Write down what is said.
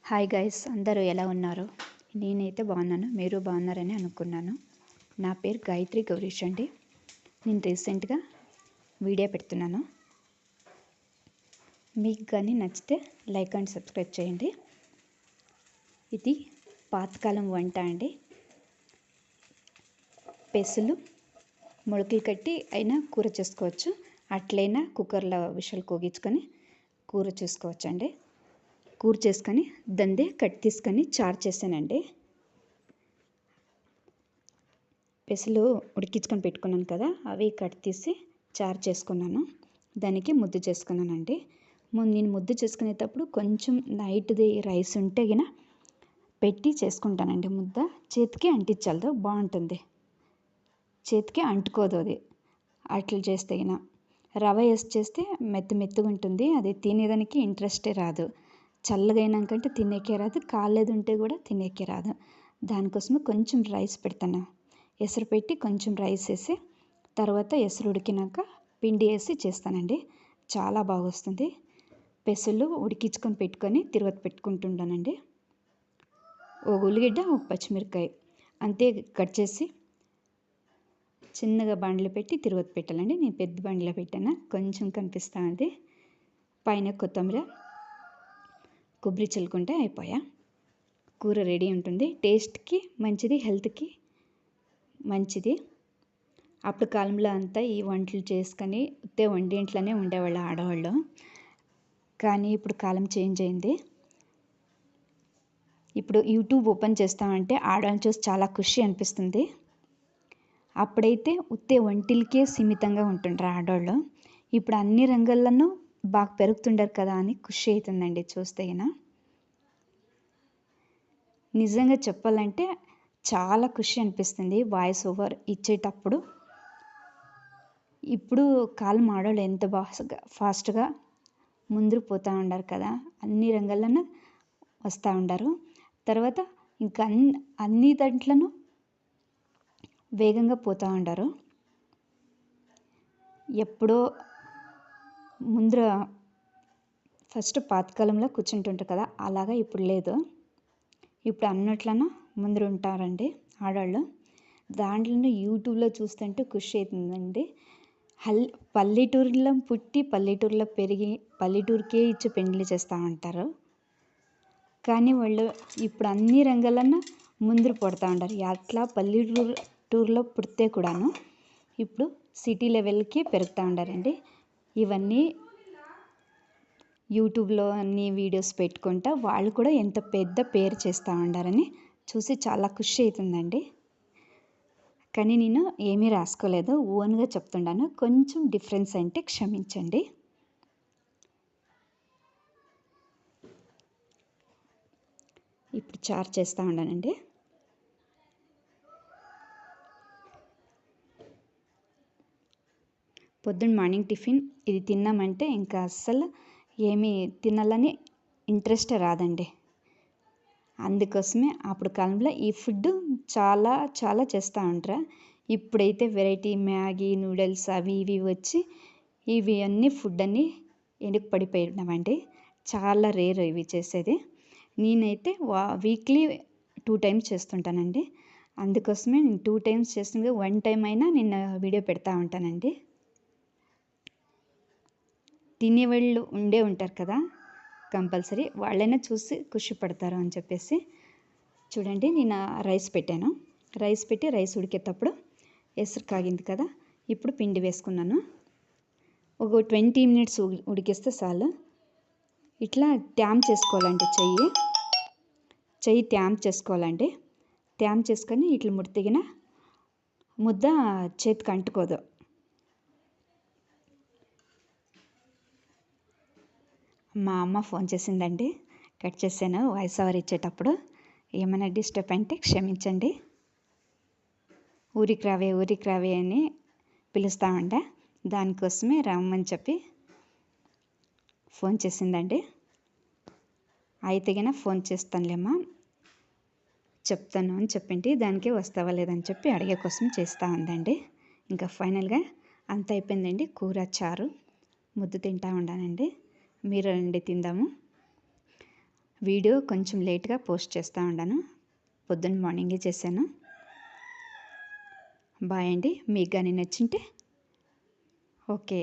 Hi guys, అందరూ ఎలా ఉన్నారు? నేనైతే బాగున్నాను, మీరు బాగున్నారని అనుకున్నాను. నా పేరు గాయత్రి గౌరీష్ అండి. నేను రీసెంట్గా వీడియో పెడుతున్నాను. మీకు కానీ నచ్చితే లైక్ అండ్ సబ్స్క్రైబ్ చేయండి. ఇది పాతకాలం వంట అండి. పెసలు మొలకలు కట్టి అయినా కూర చేసుకోవచ్చు, అట్లయినా కుక్కర్లో విషల్ కోగించుకొని కూర చేసుకోవచ్చు అండి. కూర చేసుకొని దందే కట్ తీసుకొని చారు చేశానండి. పెసలు ఉడికించుకొని పెట్టుకున్నాను కదా, అవి కట్ తీసి చారు చేసుకున్నాను. దానికి ముద్ద చేసుకున్నానండి. నేను ముద్ద చేసుకునేటప్పుడు కొంచెం నైట్ది రైస్ ఉంటే గిన పెట్టి చేసుకుంటానండి. ముద్ద చేతికి అంటించాలి, బాగుంటుంది, చేతికి అంటుకోదు అది. అట్లా చేస్తే గిన రవ వేసి చేస్తే మెత్తగా ఉంటుంది, అది తినేదానికి ఇంట్రెస్టే రాదు. చల్లగా అయినాకంటే తినేకే రాదు, కాలేదు ఉంటే కూడా తినేకే రాదు. దానికోసమే కొంచెం రైస్ పెడతాను. ఎసరు పెట్టి కొంచెం రైస్ వేసి తర్వాత ఎసరు ఉడికినాక పిండి వేసి చేస్తానండి. చాలా బాగా వస్తుంది. పెసలు ఉడికించుకొని పెట్టుకొని తిరువాత పెట్టుకుంటుంటానండి. ఒక ఉల్లిగడ్డ, ఒక పచ్చిమిరకాయ అంతే కట్ చేసి చిన్నగా బండ్లు పెట్టి తిరువాత పెట్టాలండి. నేను పెద్ద బండ్లో పెట్టాను, కొంచెం కనిపిస్తుంది. పైన కొత్తిమీర, కొబ్బరి చల్లుకుంటే అయిపోయా. కూర రెడీ ఉంటుంది. టేస్ట్కి మంచిది, హెల్త్కి మంచిది. అప్పుడు కాలంలో అంతా ఈ వంటలు చేసుకొని ఉత్తే వంటింట్లోనే ఉండేవాళ్ళు ఆడవాళ్ళు. కానీ ఇప్పుడు కాలం చేంజ్ అయింది. ఇప్పుడు యూట్యూబ్ ఓపెన్ చేస్తామంటే ఆడవాళ్ళని చూసి చాలా ఖుషి అనిపిస్తుంది. అప్పుడైతే ఉత్తే వంటిలకే సీమితంగా ఉంటుండ్రు ఆడవాళ్ళు. ఇప్పుడు అన్ని రంగాల్లోనూ బాగా పెరుగుతుండారు కదా అని ఖుషి అవుతుందండి చూస్తే గిన. నిజంగా చెప్పాలంటే చాలా ఖుషి అనిపిస్తుంది వాయిస్ ఓవర్ ఇచ్చేటప్పుడు. ఇప్పుడు కాలం ఆడవాళ్ళు ఎంత ఫాస్ట్గా ముందుకు పోతూ ఉండారు కదా, అన్ని రంగాల్లోనూ వస్తూ ఉండారు. తర్వాత ఇంకా అన్ని దాంట్లోనూ వేగంగా పోతూ ఉండారు. ఎప్పుడో ముందర ఫస్ట్ పాతకాలంలో కూర్చుంటుంటారు కదా, అలాగా ఇప్పుడు లేదు. ఇప్పుడు అన్నట్లన ముందర ఉంటారండి ఆడవాళ్ళు. దాంట్లోనే యూట్యూబ్లో చూస్తుంటే ఖుషి అవుతుందండి. పల్లెటూరులో పుట్టి పల్లెటూరులో పెరిగి పల్లెటూరుకే ఇచ్చి పెండ్లి చేస్తూ ఉంటారు. కానీ వాళ్ళు ఇప్పుడు అన్ని రంగాలన్నా ముందర పడుతూ ఉంటారు. అట్లా పల్లెటూరులో పుడితే కూడాను ఇప్పుడు సిటీ లెవెల్కి పెరుగుతూ ఉండారండి. ఇవన్నీ యూట్యూబ్లో అన్ని వీడియోస్ పెట్టుకుంటా వాళ్ళు కూడా ఎంత పెద్ద పేరు చేస్తూ ఉండారని చూసి చాలా ఖుషి అవుతుందండి. కానీ నేను ఏమీ రాసుకోలేదు, ఓన్గా చెప్తున్నాను. కొంచెం డిఫరెన్స్ అంటే క్షమించండి. ఇప్పుడు చారు చేస్తూ ఉన్నానండి. పొద్దున్న మార్నింగ్ టిఫిన్ ఇది తిన్నామంటే ఇంకా అస్సలు ఏమీ తినాలని ఇంట్రెస్ట్ రాదండి. అందుకోసమే అప్పుడు కాలంలో ఈ ఫుడ్ చాలా చాలా చేస్తూ ఉంటారు. ఇప్పుడైతే వెరైటీ మ్యాగీ, నూడిల్స్ అవి ఇవి వచ్చి ఇవి అన్నీ ఫుడ్ అన్నీ వెనక్కి పడిపోయినామండి. చాలా రేర్ ఇవి చేసేది. నేనైతే వీక్లీ 2 టైమ్స్ చేస్తుంటానండి. అందుకోసమే నేను 2 టైమ్స్ చేస్తుంది, 1 టైం అయినా నేను వీడియో పెడతా ఉంటానండి. తినేవాళ్ళు ఉండే ఉంటారు కదా, కంపల్సరీ వాళ్ళైనా చూసి ఖుషి పడతారు అని చెప్పేసి. చూడండి, నేను రైస్ పెట్టాను. రైస్ పెట్టి రైస్ ఉడికేటప్పుడు ఎసరు కాగింది కదా, ఇప్పుడు పిండి వేసుకున్నాను. ఒక 20 మినిట్స్ ఉడికిస్తే చాలు. ఇట్లా ట్యామ్ చేసుకోవాలండి, చెయ్యి ట్యామ్ చేసుకోవాలండి. ట్యామ్ చేసుకొని ఇట్లా ముడితిగిన ముద్ద చేతికి అంటుకోదు. మా అమ్మ ఫోన్ చేసిందండి, కట్ చేశాను వాయిస్ ఓవర్ ఇచ్చేటప్పుడు. ఏమైనా డిస్టర్బ్ అంటే క్షమించండి. ఊరికి రావే అని పిలుస్తామంట, దానికోసమే రమ్మని చెప్పి ఫోన్ చేసిందండి. అయితే గిన ఫోన్ చేస్తానులేమ్మా చెప్తాను అని చెప్పింటి, దానికే వస్తావా లేదని చెప్పి అడిగే కోసం చేస్తూ ఉందండి. ఇంకా ఫైనల్గా అంత అయిపోయిందండి. కూర చారు ముద్ద తింటా ఉండానండి. మీరు రండి తిందాము. వీడియో కొంచెం లేట్గా పోస్ట్ చేస్తూ ఉన్నాను, పొద్దున్న మార్నింగే చేశాను. బాయ్ అండి. మీకు కానీ నచ్చింటే ఓకే.